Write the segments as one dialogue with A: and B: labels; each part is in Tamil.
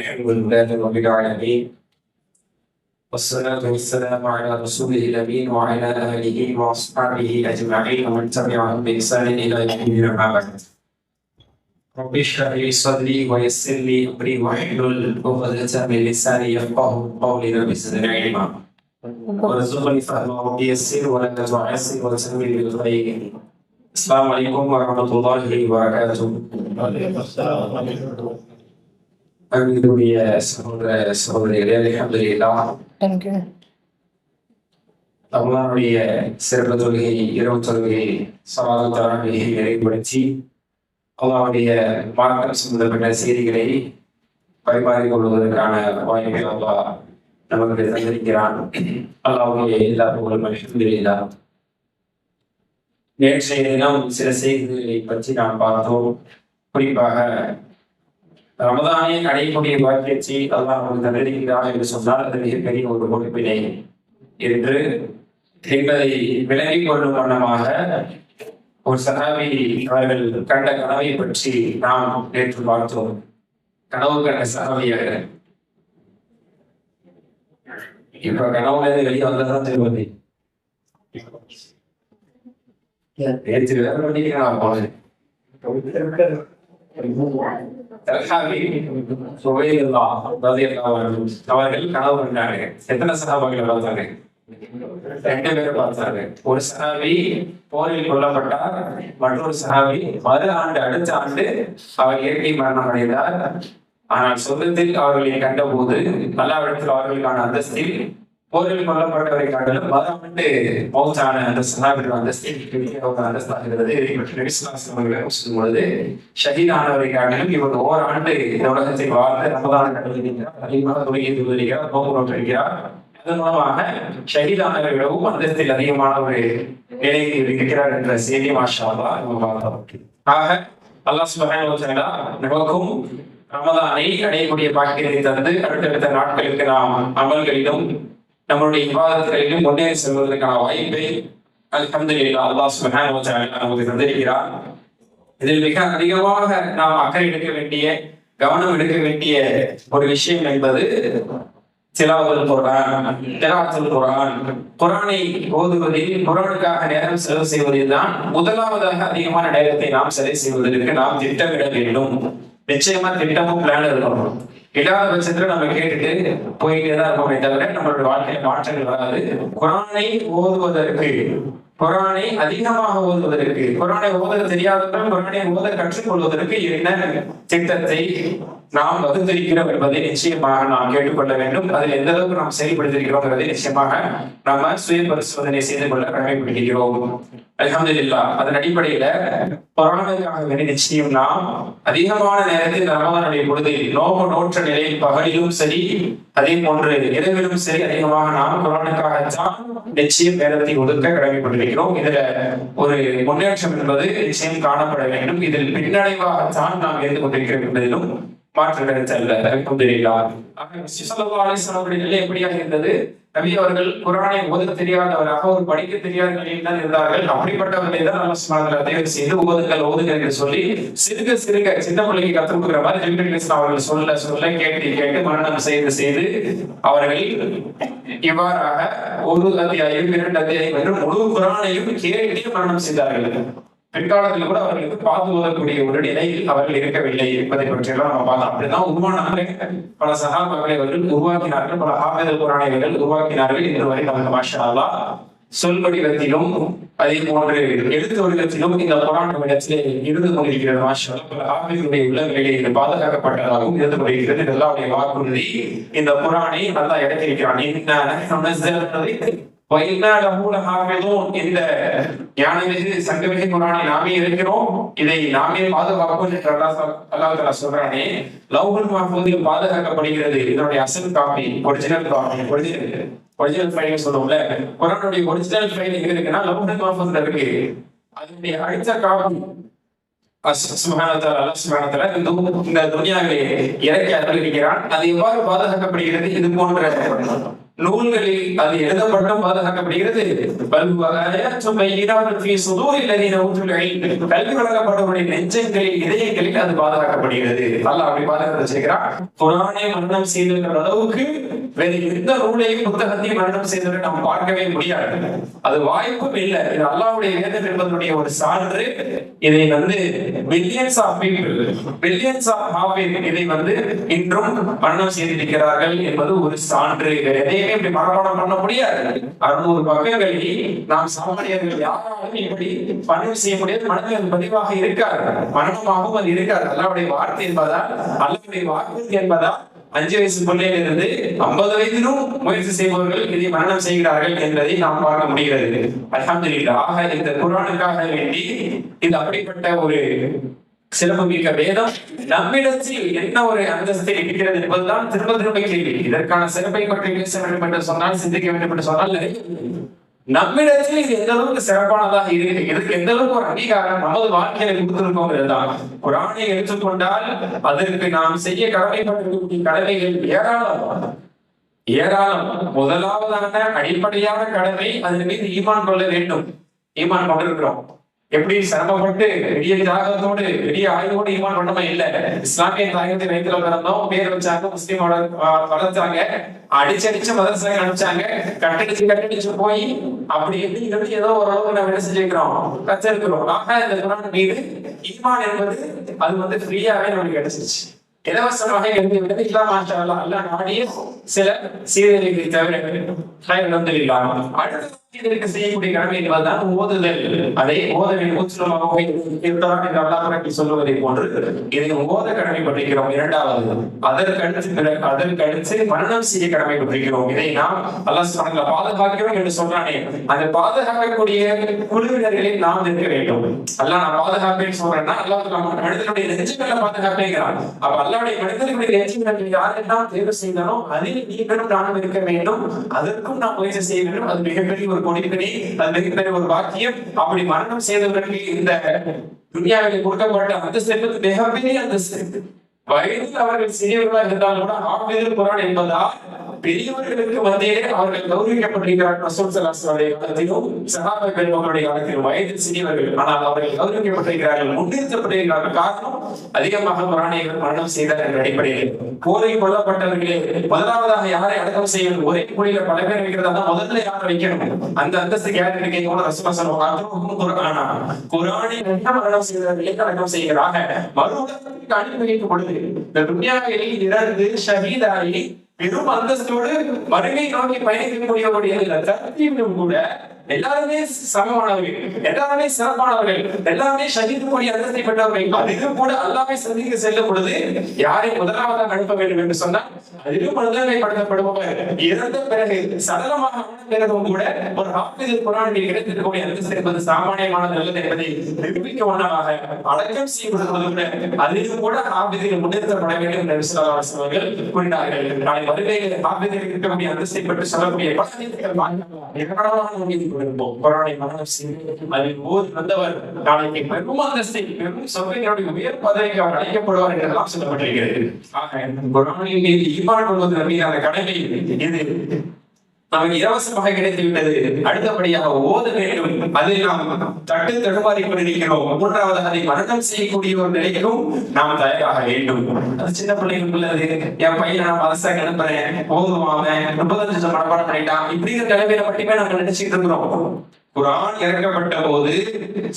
A: الحمد لله رب العالمين والصلاة والسلام على رسوله الأمين وعلى آله وأصحابه أجمعين ومن تبعهم بإحسان إلى يوم الدين أما بعد. رب اشرح لي صدري ويسر لي أمري واحلل عقدة من لساني يفقهوا قولي رب زدني علما وارزقني فهما رب يسر ولا تعسر وتمم بالخير. السلام عليكم ورحمة الله وبركاته. அன்புக்குரிய சகோதர சகோதரிகளே, அல்ஹம்துலில்லாஹ் ரமலானுடைய சிறப்பு தொழுகை, இரவு தொழுகை, ஸலாத் தராவீஹை நிறைவுபடுத்தி அல்லாஹ்வுடைய மார்க்கம் சம்பந்தப்பட்ட செய்திகளை பரிமாறிக் கொள்வதற்கான வாய்ப்பை அல்லாஹ் நமக்கு தந்திருக்கிறான். அல்லாஹ்வுடைய எல்லா புகழும் அல்ஹம்துலில்லாஹ். நேற்றைய தினம் சில செய்திகளை பற்றி நாம் பார்த்தோம். குறிப்பாக ரமதானை அடையக்கூடிய பாக்கியத்தை அல்லாஹ் நமக்கு தந்திருக்கிறான் என்று சொன்னால் அது மிகப்பெரிய ஒரு பொறுப்பினை என்று என்பதை விளங்கிக் கொள்ளும் வண்ணமாக ஒரு சஹாபி அவர்கள் கண்ட கனவை பற்றி நாம் நேற்று பார்த்தோம். கனவு கண்ட சஹாபியாக இப்ப கனவுல வெளியே வந்ததான் தெரிவது. நேற்று வேற பண்ணிக்க நான் போனேன். அவர்கள் கனவு கண்டாங்க. எத்தனை சஹாபாக்களை பார்த்தாங்க? 2 பேரை பார்த்தாங்க. ஒரு சஹாபி போரில் கொல்லப்பட்டார், மற்றொரு சஹாபி மறு ஆண்டு அடுத்த ஆண்டு அவர் இயற்கை மரணம் அடைந்தார். ஆனால் சொந்தத்தில் அவர்களை கண்டபோது அல்லாஹ்விடத்தில் அவர்களுக்கான அந்தஸ்தில் போரில் கொல்லப்பட்டவரை காட்டிலும் மறு ஆண்டு மௌத்தான அந்த சஹாபியோட அந்தஸ்தில் அந்தஸ்தாகிறது. சொல்லும் பொழுது ஷஹீதானவரை காட்டிலும் இவர் ஓராண்டு இந்த உலகத்தில் வாழ்ந்து ரமதான கண்டுகிறார், அதிகமாக தொழுகை தொழுகிறார், நோன்பு நோற்றிருக்கிறார். அதன் மூலமாக ஷஹீதானவரை விடவும் அந்தஸ்தில் அதிகமான ஒரு நிலையில் இருக்கிறார் என்ற செய்தி மாஷா அல்லாஹ் நம்ம பார்த்தோம். ஆக அல்லாஹ் சுப்ஹானஹு வ தஆலா நமக்கும் ரமதானை அடையக்கூடிய பாக்கியத்தை தந்து அடுத்தடுத்த நாட்களுக்கு நாம் அமல்களிலும் நம்மளுடைய விவாதங்களிலும் முன்னேறி செல்வதற்கான வாய்ப்பை அல்ஹம்துலில்லாஹ் அல்லாஹ் சுப்ஹானஹு வ தஆலா நமக்கு தந்திருக்கிறார். இதில் மிக அதிகமாக நாம் அக்கறை எடுக்க வேண்டிய, கவனம் எடுக்க வேண்டிய ஒரு விஷயம் என்பது திலாவத்துல் குர்ஆன், திலாவத்துல் குர்ஆன். குர்ஆனை ஓதுவதில், குர்ஆனுக்காக நேரம் செலவு செய்வதில் தான் முதலாவதாக அதிகமான நேரத்தை நாம் செலவு செய்வதற்கு நாம் திட்டமிட வேண்டும். நிச்சயமா திட்டமும் பிளான் இருக்கணும். இல்லாத பட்சத்துல நம்ம கேட்டுட்டு போயிட்டே தான் இருக்கோமே தவிர நம்மளுடைய வாழ்க்கையில மாற்றங்கள் வராது. குர்ஆனை ஓதுவதற்கு, குர்ஆனை அதிகமாக ஓதுவதற்கு, குர்ஆனை ஓத தெரியாதவர்கள் குர்ஆனை ஓத கற்றுக்கொள்வதற்கு என்ன திட்டத்தை நாம் வகுத்திருக்கிறோம் என்பதை நிச்சயமாக நாம் கேட்டுக்கொள்ள வேண்டும். அதில் எந்த அளவுக்கு நாம் செயல்படுத்திருக்கிறோம் என்பதை நிச்சயமாக நாம சுய பரிசோதனை செய்து கொள்ள கடமைப்படுகிறோம். அல்ஹம்துலில்லாஹ். அதன் அடிப்படையில குர்ஆனுக்காக வேண்டி நிச்சயம் நாம் அதிகமான நேரத்தில் ரமதானுடைய பொழுதில் நோன்பு நோற்ற நிலையில் பகலிலும் சரி, அதே போன்று இரவிலும் சரி அதிகமாக நாம் குர்ஆனுக்காகத்தான் நிச்சயம் நேரத்தை ஒதுக்க கடமைப்பட்டிருக்கிறோம். இதுல ஒரு முன்னேற்றம் என்பது நிச்சயம் காணப்பட வேண்டும். இதில் பின்னடைவாகத்தான் நாம் இருந்து கொண்டிருக்கிறோம் என்பதிலும் மாற்று கருத்து அல்ல. அல்ஹம்துலில்லாஹ். ஸல்லல்லாஹு அலைஹி வஸல்லம் அவருடைய நிலை எப்படியாக இருந்தது? நபி அவர்கள் குர்ஆனை ஓத தெரியாதவராக, ஒரு படிக்க தெரியாத நிலையில் தான் இருந்தார்கள். அப்படிப்பட்டவர்களை தான் அல்லாஹ் சுப்ஹானஹு வ தஆலா தேர்வு செய்து ஓதுங்கள் என்று சொல்லி சிறுக சிறுக சின்ன பிள்ளைக்கு கற்றுக் கொடுக்கிற மாதிரி ஜிப்ரீல் அலைஹிஸ்ஸலாம் அவர்கள் சொல்ல சொல்ல கேட்டு மரணம் செய்து அவர்கள் இவ்வாறாக ஒரு அத்தியாயம் 2 அத்தியாயம் என்று முழு குர்ஆனையும் கேட்டே மரணம் செய்தார்கள். பிற்காலத்தில் கூட அவர்களுக்கு பார்த்து ஓதக்கூடிய ஒரு நிலையில் அவர்கள் இருக்கவில்லை என்பதை பற்றியெல்லாம் நம்ம பார்த்தோம். அப்படிதான் உருவானாங்க. பல சஹாபாக்களை அவர்கள் உருவாக்கினார்கள், பல ஹாஃபிதுல் குர்ஆனைகள் உருவாக்கினார்கள். இன்று வரை நமக்கு மாஷா அல்லாஹ் சொல் வடிவத்திலும் அதே போன்று எழுத்து வடிவத்திலும் இந்த குர்ஆன் இடத்திலே இருந்து கொண்டிருக்கிறது. மாஷா அல்லாஹ் பல ஹாஃபிதுடைய உள்ளங்களிலே இது பாதுகாக்கப்பட்டதாகவும் இருந்து கொண்டிருக்கிறது. அல்லாஹ்வுடைய வாக்குறுதி. இந்த குர்ஆனை அல்லாஹ் இடத்திருக்கிறான். இந்த ஞானமிகு சங்கமிகு குர்ஆனை நாமே இருக்கிறோம், இதை நாமே பாதுகாப்போம் என்று அல்லாஹ் தஆலா சொல்றானே. லவ்ஹுல் மஹ்ஃபூஸில் பாதுகாக்கப்படுகிறது. இதனுடைய அசல் copy, original copy, original file சொல்லுவோம்ல, குர்ஆனுடைய ஒரிஜினல் ஃபைல் எங்க இருக்குன்னா லவ்ஹுல் மஹ்ஃபூஸ்ல இருக்கு. அதனுடைய அடுத்த காப்பி இந்த துனியாவிலே இறக்கி அருளிக்கிறான். அது எவ்வாறு பாதுகாக்கப்படுகிறது? இது போன்ற நூல்களில் அது எழுதப்பட்டும் பாதுகாக்கப்படுகிறது. கல்வி வழங்கப்பட்டவருடைய நெஞ்சங்களில், இதயங்களில் அது பாதுகாக்கப்படுகிறது. அல்லாஹ் அப்படி பாதுகாத்து செய்கிறான். குர்ஆனை மரணம் செய்திருக்கிற அளவுக்கு வேறு எந்த நூலையும் புத்தகத்தையும் மரணம் செய்ததை நாம் பார்க்கவே முடியாது. அது வாய்ப்பும் இல்லை. இது அல்லாஹ்வுடைய வேதம் என்பதனுடைய ஒரு சான்று. இதை billions of people, billions of ஹாஃபிஸ் இதை இன்றும் மரணம் செய்திருக்கிறார்கள் என்பது ஒரு சான்று. எதையுமே இப்படி மனப்பாடம் பண்ண முடியாது. 600 பக்கங்களில் நாம் சாமானியர்கள் யாராலும் இப்படி பணம் செய்ய முடியாது. மனதில் பதிவாக இருக்காது, மரணமாகவும் அது இருக்காது. அல்லாஹ்வுடைய வார்த்தை என்பதா, அல்லாஹ்வுடைய வாக்கு என்பதா 5 வயசு பிள்ளையிலிருந்து 50 வயதிலும் முயற்சி செய்பவர்கள் இதை மரணம் செய்கிறார்கள் என்பதை நாம் பார்க்க முடிகிறது. அல்ஹம்துலில்லாஹ். ஆக இந்த குர்ஆனுக்காக வேண்டி இது அப்படிப்பட்ட ஒரு சிறப்பு மிக்க வேதம் நம்மிடத்தில் என்ன ஒரு அந்தஸ்தை இருக்கிறது என்பதுதான் திரும்ப திரும்ப கேள்வி. இதற்கான சிறப்பை பற்றி பேச வேண்டும் என்று சொன்னால், சிந்திக்க வேண்டும் என்று சொன்னால், நம்மிடத்தில் இது எந்த அளவுக்கு சிறப்பானதாக இருக்கு, இதுக்கு எந்த அளவுக்கு ஒரு அங்கீகாரம் நமது வாழ்க்கையில கொடுத்திருக்கோம். குர்ஆனை எடுத்துக்கொண்டால் அதற்கு நாம் செய்ய கடமைப்பட்டிருக்கக்கூடிய கடமைகள் ஏராளம் ஏராளம். முதலாவதான அடிப்படையான கடமை, அதன் மீது ஈமான் கொள்ள வேண்டும். ஈமான் கொண்டிருக்கிறோம். எப்படி சிரமப்பட்டு பெரிய தியாகத்தோடு பெரிய ஆய்வோடு ஈமான் பண்ணமா இல்ல. இஸ்லாமிய தாயகத்தை வயிற்றுல பிறந்தோம், பேர் வச்சாங்க, முஸ்லீம் வளர்த்தாங்க, அடிச்சடிச்சு மதரசா அனுப்பிச்சாங்க, கட்டடிச்சு போய் அப்படி எப்படி ஏதோ ஓரளவுக்கு நம்ம என்ன செஞ்சிருக்கிறோம், கற்றிருக்கிறோம். ஆக இந்த குர்ஆன் மீது ஈமான் என்பது அது ஃப்ரீயாவே நமக்கு கிடைச்சிருச்சு. இலவசமாக இருந்து இல்லாம அல்ல நாடிய சில சீரழிகளை தவிர அடுத்த இதற்கு செய்யக்கூடிய கடமை என்பதுதான் ஓதுதல். அதை ஓத வேண்டும் சொல்லுவதை போன்று இதை ஓத கடமைப்பட்டிருக்கிறோம். இரண்டாவது, அதற்கடுத்து மரணம் செய்ய கடமைப்பட்டிருக்கிறோம். இதை நாம் அல்லாஹ் சுப்ஹானஹு பாதுகாக்கிறோம் என்று சொல்றானே, அதை பாதுகாக்கக்கூடிய குழுவினர்களை நாம் இருக்க வேண்டும். அல்லாஹ் நான் பாதுகாப்பேன்னு சொல்றேன்னா அல்லாஹ் மனிதனுடைய நெஞ்சுகளை பாதுகாப்பேங்கிறான். அப்ப அல்லாஹ்வுடைய மனிதர்களுடைய நெஞ்சுகளை யாரெல்லாம் தேர்வு செய்தானோ அதில் நீங்களும் நானும் இருக்க வேண்டும். அதற்கும் நாம் முயற்சி செய்ய வேண்டும். அது மிகப்பெரிய ஒரு கொடிக்கணி, அது மிகப்பெரிய ஒரு வாக்கியம். அப்படி மரணம் செய்தவர்களுக்கு இந்த துன்யாவில் கொடுக்கப்பட்ட அந்தஸ்து மிகப்பெரிய அந்தஸ்து. வயதில் அவர்கள் சிறியவர்களாக இருந்தாலும் கூட ஹாஃபிதுல் குர்ஆன் என்பதால் பெரியவர்களுக்கு மத்தியிலே அவர்கள் கௌரவிக்கப்பட்டிருக்கிறார்கள். ரசூல் ஸல்லல்லாஹு அலைஹி வஸல்லம் காலத்திலும் சஹாபா பெருமக்களுடைய காலத்திலும் வயதில் சிறியவர்கள், ஆனால் அவர்கள் கௌரவிக்கப்பட்டிருக்கிறார்கள், முன்னிறுத்தப்பட்டிருக்கிறார்கள். காரணம், அதிகமாக குர்ஆனை மரணம் செய்தார் என்ற அடிப்படையில். போரில் கொல்லப்பட்டவர்களே முதலாவதாக யாரை அடக்கம் செய்யணும், ஒரே குழியில பல பேர் வைக்கிறதா முதல்ல யாரை வைக்கணும், அந்த அந்தஸ்துக்கு யார் இருக்கீங்க? ரசூல் ஸல்லல்லாஹு குர்ஆனை மரணம் செய்தவர்களை அடக்கம் செய்கிறாக மறுவுலகத்திற்கு அனுப்பி வைக்கும் பொழுது இந்த துன்யாவில் இறந்து ஷஹீதாகி பெரும் அந்தஸ்தோடு மறுமை நோக்கி பயணிக்கக்கூடியவருடைய தரத்தையும் கூட எல்லாருமே சமமானவர்கள், எல்லாருமே சிறப்பானவர்கள், எல்லாருமே ஷஹீதுடைய அந்தஸ்தை பெற்றவர்கள். அதிலும் கூட அல்லாஹ்வை சந்திக்க செல்லும் பொழுது யாரை முதலாவதாக அனுப்ப வேண்டும் என்று சொன்னால் அதிலும் முதன்மைப்படுத்தப்படுபவர் இறந்த பிறகு சடலமாக பிறகும் கூட ஒரு ஹாஃபிதுல் குர்ஆனில் கிடைத்திருக்கக்கூடிய அந்தஸ்து என்பது சாமானியமானது அல்லது என்பதை நிரூபிக்க ஒன்றாக அடக்கம் செய்யப்படுவது கூட அதிலும் கூட ஹாஃபிதில் முன்னிறுத்தப்பட வேண்டும் என்று ஸல்லல்லாஹு அலைஹி வஸல்லம் அவர்கள் கூறினார்கள். நாளை மறுமையில் ஹாஃபிதில் இருக்கக்கூடிய அந்தஸ்தை பற்றி சொல்லக்கூடிய குர்ஆனை மரணம் செய்து அதில் ஓதி வந்தவர் நாளைக்கு பெரும் அந்தஸ்தை, பெரும் சொர்க்கத்தினுடைய உயர் பதவிக்கு அவர் அழைக்கப்படுவார் என்றெல்லாம் சொல்லப்பட்டிருக்கிறது. ஆக குர்ஆனின் மீது ஈமான் கொள்வது மீதான கடமை இது நமக்கு இலவசமாக கிடைத்து விட்டது. அடுத்தபடியாக ஓத வேண்டும். அதில் நாம் தட்டு தடுமாறி கொண்டிருக்கிறோம். மூன்றாவது, அதை மரணம் செய்யக்கூடிய ஒரு நிலைக்கும் நாம் தயாராக வேண்டும். அது சின்ன பிள்ளைகளுக்கு உள்ளது. என் பையன் நான் மதரசாக்கு அனுப்புறேன், ஓதுவாங்க 35 மனப்பாடம் பண்ணிட்டான், இப்படிங்கிற நிலைமையில மட்டுமே நம்ம நினைச்சுட்டு இருக்கிறோம். குர்ஆன் இறக்கப்பட்ட போது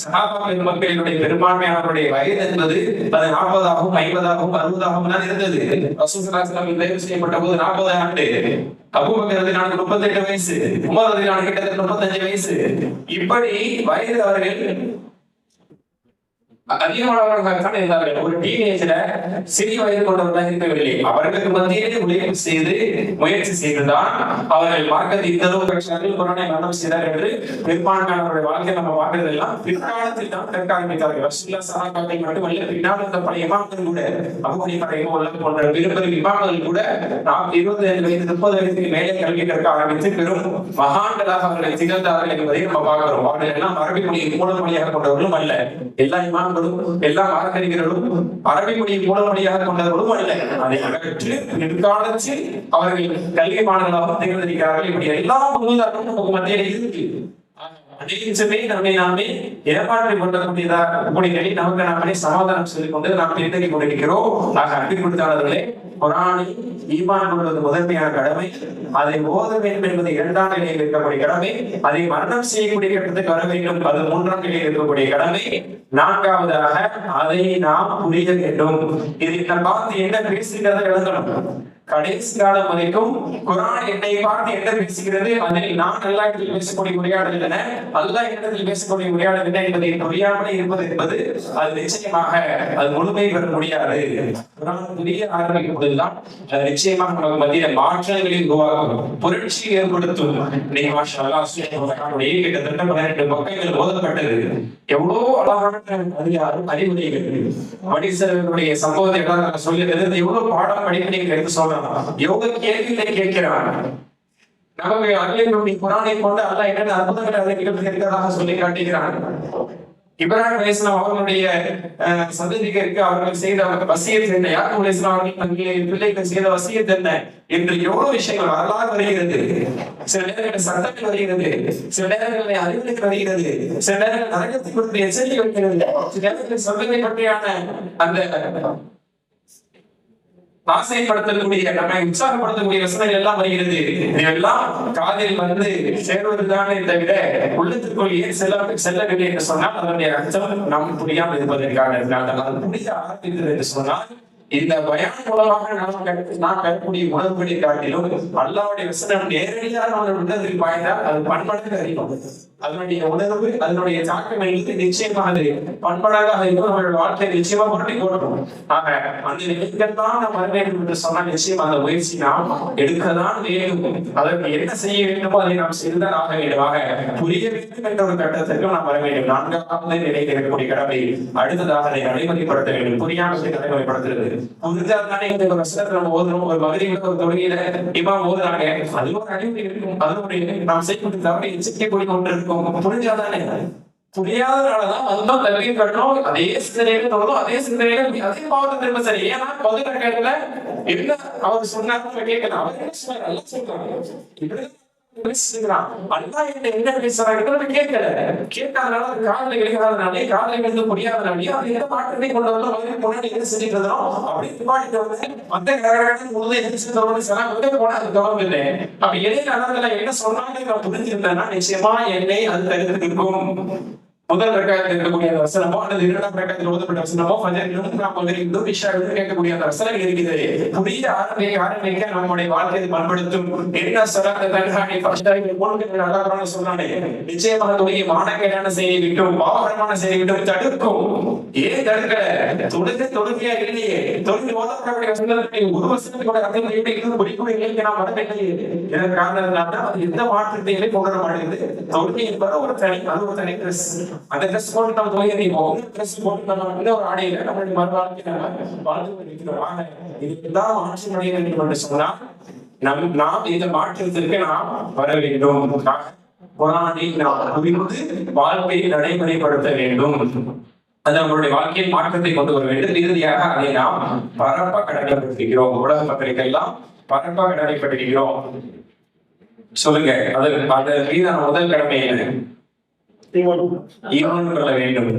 A: சஹாபா பெருமக்களுடைய பெரும்பான்மையானவருடைய வயது என்பது 40ஆகவும் 50ஆகவும் 60ஆகவும் தான் இருந்தது. ரசூல் ஸல்லல்லாஹு அலைஹி வஸல்லம் தேர்வு செய்யப்பட்ட போது 40 ஆண்டு, அபூபக்கர் ரலியல்லாஹு 38 வயசு, உமர் ரலியல்லாஹு கிட்டத்தட்ட 35 வயசு. இப்படி வயது அவர்கள் அதிகமானவர்களாக இருந்தார்கள். ஒரு டீனேஜ்ல சிறிய வயது கொண்டவர்களாக இருக்கவில்லை. அவர்களுக்கு மத்தியிலே உழைப்பு செய்து முயற்சி செய்துதான் அவர்கள் மார்க்கத்தை இந்த அளவு பெற்றார்கள், குர்ஆனை மரணம் செய்தார் என்று பெரும்பான்மையானவருடைய வாழ்க்கையை நம்ம பார்க்கிறது எல்லாம் பிற்காலத்தில் தான் கற்க ஆரம்பித்தார்கள். ரசூலுல்லாஹ் சஹாபாக்கள் மட்டுமல்ல, பின்னால் அந்த பழைய இமாம்கள் கூட, அபூ ஹனீஃபா ரஹிமஹுல்லாஹ் போன்ற பெரும் இமாம்கள் கூட 25 வயது 30 வயதுக்கு மேலே கல்வி கற்க ஆரம்பித்து பெரும் மகான்களாக அவர்கள் திகழ்ந்தார்கள் என்பதை நம்ம பார்க்கிறோம். அவர்கள் எல்லாம் அரபி மொழியை மூல மொழியாக கொண்டவர்களும் அல்ல. எல்லா இமாம் இமாம்களும் எல்லா மார்க்கறிஞர்களும் அரபி மொழி மூலமொழியாக கொண்டவர்களும் அல்ல. அதை அகற்றி பிற்காலத்தில் அவர்கள் கல்விமானங்களாக தேர்ந்தெடுக்கிறார்கள். இப்படி எல்லா முன்னுதாரணமும் நமக்கு மத்தியில இருக்கு. அனைத்துமே நம்மை நாமே ஏமாற்றி கொண்டக்கூடியதை நமக்கு நாமே சமாதானம் சொல்லிக் கொண்டு நாம் எண்ணி கொண்டிருக்கிறோம். ஆக அன்பு கொடுத்தாளர்களே, குர்ஆனை ஈமான் கொள்வது முதன்மையான கடமை, அதை ஓத வேண்டும் என்பது இரண்டாம் நிலையில் இருக்கக்கூடிய கடமை, அதை மரணம் செய்யக்கூடிய கட்டத்துக்கு வர வேண்டும், அது மூன்றாம் நிலையில் இருக்கக்கூடிய கடமை, நான்காவதாக அதை நாம் புரிய வேண்டும். இது பார்த்து என்ன பேசுகிறத எழுதணும். கடைசி காலம் வரைக்கும் குர்ஆன் என்னை பார்த்து என்ன பேசுகிறது, அதில் நான் எல்லா இடத்தில் பேசக்கூடிய உரையாடல் என்ன, அல்லா இடத்தில் பேசக்கூடிய உரையாடல் என்ன என்பதை புரியாமலே இருப்பது என்பது அது நிச்சயமாக அது முழுமை பெற முடியாது. குர்ஆன் புரிய ஆரம்பிக்கும் போதுதான் அது நிச்சயமாக நமக்கு மத்திய மாற்றங்களை உருவாக்கும், புரட்சி ஏற்படுத்தும். நீங்க மாஷா அல்லாஹ் கிட்டத்தட்ட 12 பக்கங்கள் ஓதப்பட்டது. எவ்வளவு அழகான அறிவுரைகள், மனிதர்களுடைய சம்பவத்தை எல்லாம் சொல்லுகிறது. எவ்வளவு பாடம் படிக்கிறீங்க எடுத்து சொல்றேன். யோக கேள்விகளை கேட்கிறான். நமக்கு அகிலனுடைய குர்ஆனை கொண்டு அல்லாஹ் என்னென்ன அற்புதங்களை அதை நிகழ்த்தியிருக்கிறதாக சொல்லி காட்டுகிறான். இப்ராஹிம் அலைஹிஸ்ஸலாம் அவர்களுடைய சந்ததிகருக்கு அவர்கள் செய்த வசியத் என்ன, யாக்கூப் அலைஹிஸ்ஸலாம் அவர்கள் தங்களுடைய பிள்ளைகள் செய்த வசியத் என்ன என்று எவ்வளவு விஷயங்கள் வரலாறு வருகிறது. சில நேரங்களில் சட்டங்கள் வருகிறது, சில நேரங்களில் அறிவுரைகள் வருகிறது, சில நேரங்கள் நரகத்தை பற்றிய எச்சரிக்கை வருகிறது, சில நேரங்களில் சொர்க்கத்தை பற்றியான அந்த ஆசைப்படுத்தக்கூடிய நம்மை உற்சாகப்படுத்தக்கூடிய வசனங்கள் எல்லாம் வருகிறது. இதெல்லாம் காதில் வந்து சேர்வதுதானே தவிர உள்ளத்திற்குள் ஏன் செல்லவில்லை என்று சொன்னால் அதனுடைய அர்த்தம் நாம் புரியாமல் இருப்பதற்காக அது புரிய ஆரம்பித்தது என்று சொன்னால் இந்த பயான் மூலமாக நாம் பெறக்கூடிய உணர்வுகளை காட்டிலும் அல்லாஹ்வுடைய வசனம் நேரடியாக நம்மளுடைய உள்ளத்தில் பாய்ந்தால் அது பண்படாக அறியும். அதனுடைய உணர்வு அதனுடைய தாக்கம் என்பது நிச்சயமாக பண்படாக இருக்கும். நம்மளுடைய வாழ்க்கை நிச்சயமா புரட்டி போடும். ஆக அந்த நிலைக்கத்தான் நாம் வர வேண்டும் என்று சொன்னால் நிச்சயம் அந்த முயற்சி நாம் எடுக்கதான் வேண்டும். அதற்கு என்ன செய்ய வேண்டுமோ அதை நாம் செய்துதான் ஆக வேண்டும். ஆக புரிய வேண்டும் என்ற ஒரு கட்டத்திற்கு நாம் வர வேண்டும். நான்காவது நிலையில் இருக்கக்கூடிய கடமை அடுத்ததாக அதை நடைமுறைப்படுத்த வேண்டும். புரியாமல் நடைமுறைப்படுத்துறது புரிஞ்சாதானே இந்த ஒரு வசனத்தை நம்ம ஓதுறோம். ஒரு பகுதியில் ஒரு தொழுகையில இமாம் ஓதுறாங்க, அது ஒரு அறிவுரை இருக்கும், அது ஒரு நாம் செய்யக்கூடிய தவறை எச்சரிக்கக்கூடிய ஒன்று இருக்கும். புரிஞ்சாதானே, புரியாதனாலதான் அதுதான் தகுதி கட்டணும். அதே சிந்தனையில தொடரும், அதே சிந்தனையில அதே பாவத்தை திரும்ப சரி. ஏன்னா பதில் கேட்கல என்ன அவர் சொன்னார் கேட்கலாம், அவர் என்ன சொன்னார் நல்லா சொல்றாங்க, இப்படி அல்லாஹ் என்ன பேசுறாங்க கேட்கல, கேட்காதனால காதலை கிடைக்காதனாலே காதலை வந்து புரியாதனாலே அது எந்த மாற்றத்தை கொண்டு வந்து முன்னாடி என்ன செஞ்சுட்டு இருந்தோம் அப்படி பாடிட்டு வந்து மத்த முழுவதும் எதிர்த்து சொன்னா போனா அது கவனம் இல்லை. அப்ப இடையில அதனால என்ன சொன்னாங்க நான் புரிஞ்சிருந்தேன்னா நிச்சயமா என்னை அது தடுத்திருக்கும். முதல் ரக்காயத்தில் இருக்கக்கூடிய அந்த வசனமோ அல்லது இரண்டாம் ரக்காயத்தில் ஓதப்பட்ட வசனமோ கேட்கக்கூடிய அந்த வசனம் இருக்குது. புதிய ஆரம்பிக்க நம்முடைய வாழ்க்கையை பண்படுத்தும். என்ன சொன்னானே நிச்சயமாக தொழில் மானக்கேடான செய்தி விட்டும் பாவகரமான செய்தி விட்டும் தடுக்கும். ஏன் தடுக்கல? தொழுகையா இல்லையே. தொழில் ஓதப்படக்கூடிய வசனத்தை ஒரு வசனத்தோட அர்த்தம் குறிக்கும் இல்லையே நாம் வரவில்லையே. இதன் காரணத்தினால்தான் அது எந்த மாற்றத்தையுமே கொண்டு வர மாட்டேங்குது. தொழுகை என்பது ஒரு தனி, அது ஒரு தனி ட்ரெஸ். அந்த ட்ரெஸ் போட்டு நம்ம தொழில் ட்ரெஸ் போட்டு நம்ம ஒரு ஆடையில நம்மளுடைய மறுவாழ்க்கை நம்ம வாழ்ந்து கொண்டிருக்கிறோம். இதுதான் மாற்றி அடைய வேண்டும் என்று சொன்னால் நாம் இந்த மாற்றத்திற்கு நாம் வர வேண்டும். குர்ஆனை நாம் புரிந்து வாழ்க்கையை நடைமுறைப்படுத்த வேண்டும். அது நம்மளுடைய வாழ்க்கையில் மாற்றத்தை கொண்டு வர வேண்டும். இறுதியாக அதை நாம் பரப்ப கடமைப்பட்டிருக்கிறோம். உலக பத்திரிகை எல்லாம் பரப்ப கடமைப்பட்டிருக்கிறோம். சொல்லுங்க, அது மீதான முதல் கடமை என்ன? ஈமான் கொள்ள வேண்டும்.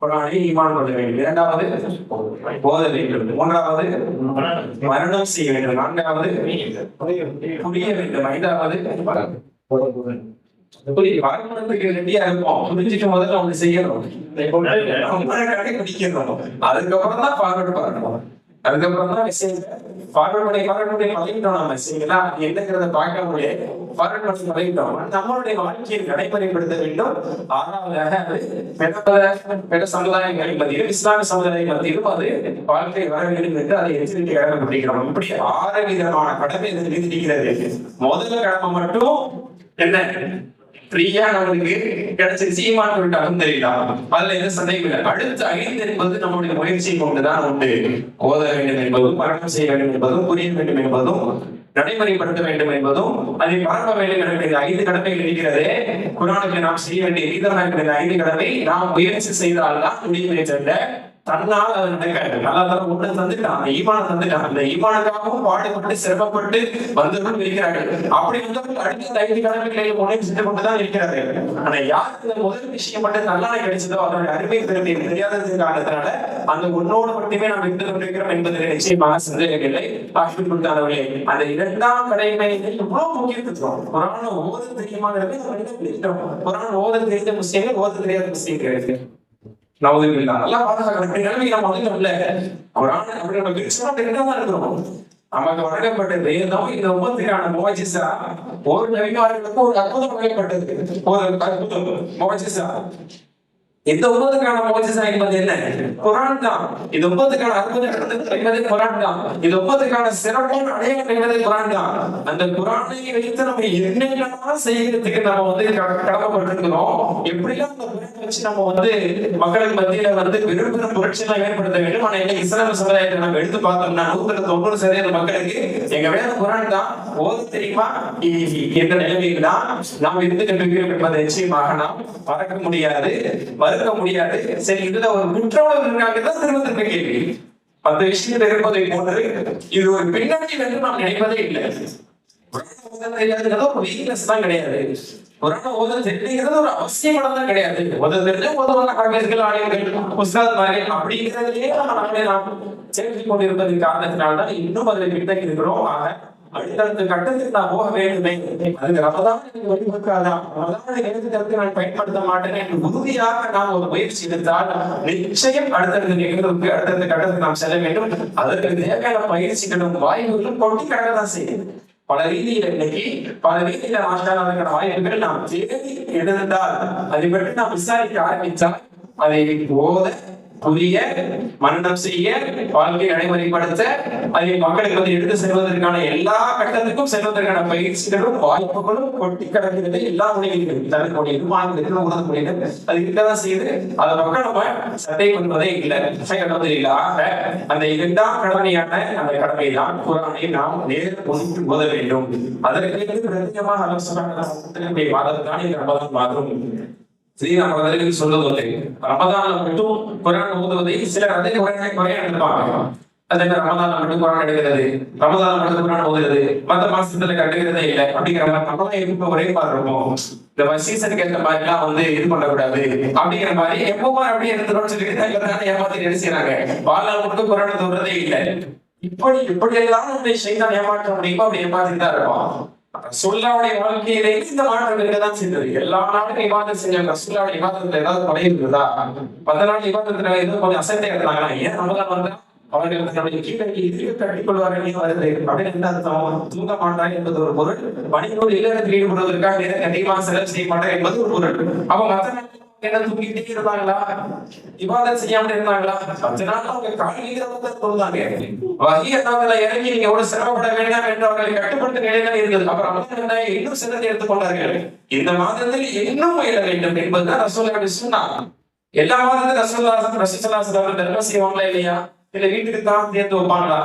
A: குர்ஆனை ஈமான் கொள்ள வேண்டும். இரண்டாவது போத வேண்டும். மூன்றாவது மரணம் செய்ய வேண்டும். நான்காவது புரிய வேண்டும். ஐந்தாவது ரெடியா இருக்கும். புரிஞ்சுட்டு முதல்ல ஒண்ணு செய்யணும், கடைபிடிக்கணும். அதுக்கப்புறம் தான் ஃபார்வர்ட் பண்ணணும். அதுக்கப்புறம் தான் மெசேஜ் ஃபார்வர்ட் பண்ணி பழகிட்டோம். நம்ம மெசேஜ்ல என்னங்கிறத பார்க்க முடியாது. ஃபார்வர்ட் பண்ணி பழகிட்டோம். நம்மளுடைய வாழ்க்கையை நடைமுறைப்படுத்த வேண்டும். ஆறாவதாக பிற சமுதாயங்களை மத்தியிலும் இஸ்லாமிய சமுதாய மத்தியிலும் அது வாழ்க்கை வர வேண்டும் என்று அதை எச்சரிக்கை கடமைப்பட்டிருக்கிறோம். இப்படி 6 விதமான கடமை இருக்கிறது. முதல் கடமை மட்டும் என்ன? ஃப்ரீயா நம்மளுக்கு கிடைச்சிருச்சு, ஈமான் சொல்லிட்டாலும் தெரியலாம், அதுல எந்த சந்தேகம் இல்லை. அடுத்த 5 என்பது நம்முடைய முயற்சியை கொண்டுதான் உண்டு. ஓத வேண்டும் என்பதும், மரணம் செய்ய வேண்டும் என்பதும், புரிய வேண்டும் என்பதும், நடைமுறைப்படுத்த வேண்டும் என்பதும், அதை பரப்ப வேண்டும் என்ற 5 கடமைகள் இருக்கிறதே. குர்ஆனுக்கு நாம் செய்ய வேண்டிய விதமாக 5 கடமை நாம் முயற்சி செய்தால்தான் முடிவு சென்ற தன்னால் அது நடக்காது. நல்லா ஒண்ணு தந்துட்டான், ஈமான தந்துட்டான். அந்த ஈமானுக்காகவும் பாடுபட்டு சிரமப்பட்டு வந்தவர்கள் இருக்கிறார்கள். அப்படி வந்து அடுத்த 5 கடமைகளை முனைவு சென்று கொண்டுதான் இருக்கிறார்கள். ஆனா யாருக்கு இந்த முதல் விஷயம் மட்டும் நல்லாவே கிடைச்சதோ அதனுடைய அருமை பெருமை தெரியாதது காரணத்தினால அந்த ஒன்னோடு மட்டுமே நாம் இருந்து கொண்டிருக்கிறோம் என்பது நிச்சயமாக சந்தேகமில்லை. அவர்களே, அந்த 2ஆம் கடமை எவ்வளவு முக்கியத்துவம். குர்ஆன் ஓத தெரியுமாங்கிறது குர்ஆன் ஓத தெரிந்த முஸ்லிம்கள், ஓத தெரியாத முஸ்லிம்கள் நல்லா பாதுகாக்கணும். நமக்கு வழங்கப்பட்ட வேதம் இந்த உம்மத்துக்கான முஅஜிஸா, ஒரு நபிமார்களுக்கு ஒரு அற்புதம் வழங்கப்பட்டது, ஒரு அற்புதம் முஅஜிஸா. இந்த உம்மத்துக்கான முஅஜிஸா என்பது என்ன? குர்ஆன் தான். இந்த உம்மத்துக்கான அற்புதம் என்பது குர்ஆன் தான். இந்த உம்மத்துக்கான சிறப்பான அடையாளம் என்பது குர்ஆன் தான். அந்த குர்ஆனை வைத்து நம்ம என்னென்னலாம் செய்யறதுக்கு நம்ம வந்து கடமைப்பட்டிருக்கிறோம். எப்படிலாம் அந்த குர்ஆனை வச்சு நம்ம வந்து மக்களுக்கு மத்தியில வந்து பெரும் பெரும் புரட்சியெல்லாம் ஏற்படுத்த வேண்டும். ஆனா இன்னைக்கு இஸ்லாமிய சமுதாயத்தை நம்ம எடுத்து பார்த்தோம்னா 190% மக்களுக்கு எங்க வேத குர்ஆன் தான், ஓத தெரியுமா என்ற நிலைமையில் தான் நாம் இருந்து கொண்டிருக்கிறோம் என்பதை நிச்சயமாக நாம் மறக்க முடியாது, மறுக்க முடியாது. சரி, இதுல ஒரு குற்றவாளி இருக்காங்கதான் திரும்ப கேள்வி. 10 விஷயத்தில் இருப்பதை போன்று இது ஒரு பின்னணி என்று நாம் நினைப்பதே இல்லை. தெரியாதுங்கிறது ஒரு வீக்னஸ் தான் கிடையாது. குர்ஆன் ஓத தெரியுங்கிறது ஒரு அவசியமான தான் கிடையாது. ஓத தெரிஞ்ச ஓதுவாங்க ஹாஃபிஸ்கள், ஆலிம்கள், உஸ்தாத்மார்கள் அப்படிங்கிறதுலேயே நாம் சேர்த்து கொண்டிருப்பதன் காரணத்தினால்தான் இன்னும் அதில் பின்னணி இருக்கிறோம். ஆக அடுத்தடுத்த கட்டத்துக்கு நான் போக வேண்டுமே, அதுக்கு ரமதான் வழிவகுக்காதா, ரமதானை நேரத்துக்கு நான் பயன்படுத்த மாட்டேன் என்று உறுதியாக நாம் ஒரு முயற்சி எடுத்தால் நிச்சயம் அடுத்தடுத்த நிகழ்வுக்கு அடுத்தடுத்த கட்டத்துக்கு நாம் செல்ல வேண்டும். அதற்கு தேவையான பயிற்சிகளும் வாய்ப்புகளும் கொட்டி கடக்கதான் செய்யும். பல ரீதியில இன்னைக்கு பல ரீதியில மாற்றான வாய்ப்புகள் நாம் தேடி எழுந்தால், அதை பற்றி நாம் விசாரிக்க ஆரம்பித்தால், அதை ஓத, புரிய, மரணம் செய்ய, வாழ்க்கை நடைமுறைப்படுத்த, அதை மக்களுக்கு வந்து எடுத்து செல்வதற்கான எல்லா கட்டத்துக்கும் செல்வதற்கான பயிற்சிகளும் வாய்ப்புகளும் கொட்டி கிடக்கிறது. எல்லா மொழிகளும் தரக்கூடியது, மாநிலத்திலும் உணரக்கூடியது, அது இருக்கதான் செய்யுது. அதை மக்கள் நம்ம சட்டை பண்ணுவதே இல்லை. ஆக அந்த 2ஆம் கடமையான அந்த கடமை தான் குர்ஆனை நாம் நேர் ஒன்று ஓத வேண்டும். அதற்கு பிரத்யேகமாக அல்லாஹ் சுப்ஹானஹு வ தஆலா மாதத்தான் ரமதான் மாதம் ஸ்ரீராமர்கள் சொல்லுவது. ரமதான்ல மட்டும் குர்ஆன் ஓதுவதை சிலர் அதே குறையா எடுப்பாங்க. அதே ரமதான்ல மட்டும் குர்ஆன் எடுக்கிறது, ரமதான்ல மட்டும் குர்ஆன் ஓதுறது, மற்ற மாசத்துல கண்டுக்கிறதே இல்லை அப்படிங்கிற மாதிரி நம்மளாம் எப்ப ஒரே மாதிரி இருக்கும். இந்த சீசனுக்கு ஏற்ற மாதிரி எல்லாம் வந்து இது பண்ணக்கூடாது அப்படிங்கிற மாதிரி எப்பவுமே அப்படியே எடுத்துட்டு சொல்லிட்டு ஏமாத்தி நினைச்சாங்க. வாழ்நாள் மட்டும் குர்ஆன் ஓதுறதே இல்லை. இப்படி எல்லாம் ஷைத்தான் ஏமாற்ற முடியுமோ அப்படி ஏமாத்திட்டு தான் இருப்பான். ரசூலுல்லாஹ்வுடைய வாழ்க்கையிலே இந்த மாற்றம் இருக்கதான் செய்தது. எல்லா நாளும் இபாதத் செஞ்சாங்க. ரசூலுல்லாஹ்வுடைய இபாதத்துல ஏதாவது குறை இருந்ததா? 10 நாள் இபாதத்துல ஏதோ கொஞ்சம் அசட்டை இருந்தாங்களா? ஏன் ரமதான் வந்தா அவர்கள் தன்னுடைய கீழே கட்டிக் கொள்வார்கள் வருது அப்படின்னு என்ன அர்த்தம்? தூங்க மாட்டாங்க என்பது ஒரு பொருள். பணியோடு இல்லறத்தில் ஈடுபடுவதற்காக அதிகமாக செலவு செய்ய மாட்டாங்க என்பது ஒரு பொருள். அப்ப மற்ற நாள் என்ன தூங்கிட்டே இருந்தாங்களா? இபாதத் செய்யாம இருந்தாங்களா? 10 நாள் அவங்க காலையில சொல்லுவாங்க. வஹீயத்தால இறங்கி நீங்க எவ்வளவு சிரமப்பட வேண்டாம் என்று அவர்களை கட்டுப்படுத்த நிலையில இருந்தது. அப்புறம் இன்னும் சிறந்த எடுத்துக்கொண்டார்கள். இந்த மாதத்தில் இன்னும் முயல வேண்டும் என்பதுதான் ரசூலுல்லாஹி சொன்னார். எல்லா மாதத்திலும் ரசூலுல்லாஹி தர்மம் செய்வாங்களா இல்லையா? இல்ல வீட்டுக்கு தான் சேர்த்து வைப்பாங்களா?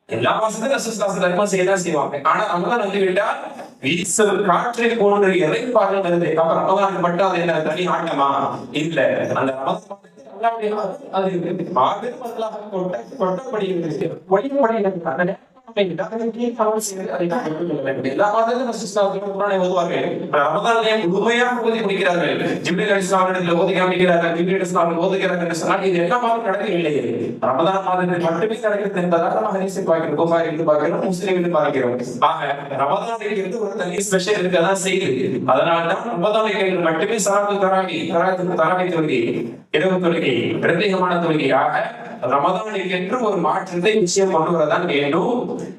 A: எல்லா மாசத்துக்கும் ரசூலுல்லாஹி தர்மம் செய்யதான் செய்வாங்க. ஆனா ரமதான் வந்து விட்டால் வீசல் காற்றை போன்ற இறைப்பாக வருது. அப்ப ரமதான் மட்டும் அது என்ன தனி ஆட்டமா? இல்ல, அந்த ரமதான் கொட்டப்படுகிறது. எல்லா மாதங்களும் குர்ஆனை ஓதுவார்கள். ரமதானிலே முழுமையாக ஓதி முடிக்கிறார்கள். ஜிப்ரீல் அலைஹிஸ்ஸலாம் ஓதி காமிக்கிறார்கள், ஜிப்ரீல் அலைஹிஸ்ஸலாம் ஓதுகிறார்கள் என்று சொன்னால் இது எல்லா மாதமும் நடக்கவில்லை. ரமதான் மாதத்தில் மட்டுமே நடக்கிறது என்பதாக நம்ம ஹதீஸில் பார்க்கிறோம், புகாரியில் பார்க்கிறோம், முஸ்லிமில் பார்க்கிறோம். ஆக ரமதானுக்கு இருந்து ஒரு தனி ஸ்பெஷல் இருக்கதான் செய்யுது. அதனால்தான் ரமதானுக்கு மட்டுமே தராவி தொழுகை, இரவு தொழுகை, பிரத்யேகமான தொழுகையாக ரமதானுக்கு என்று ஒரு மாற்றத்தை நிச்சயம் கொண்டு வரதான் வேண்டும்.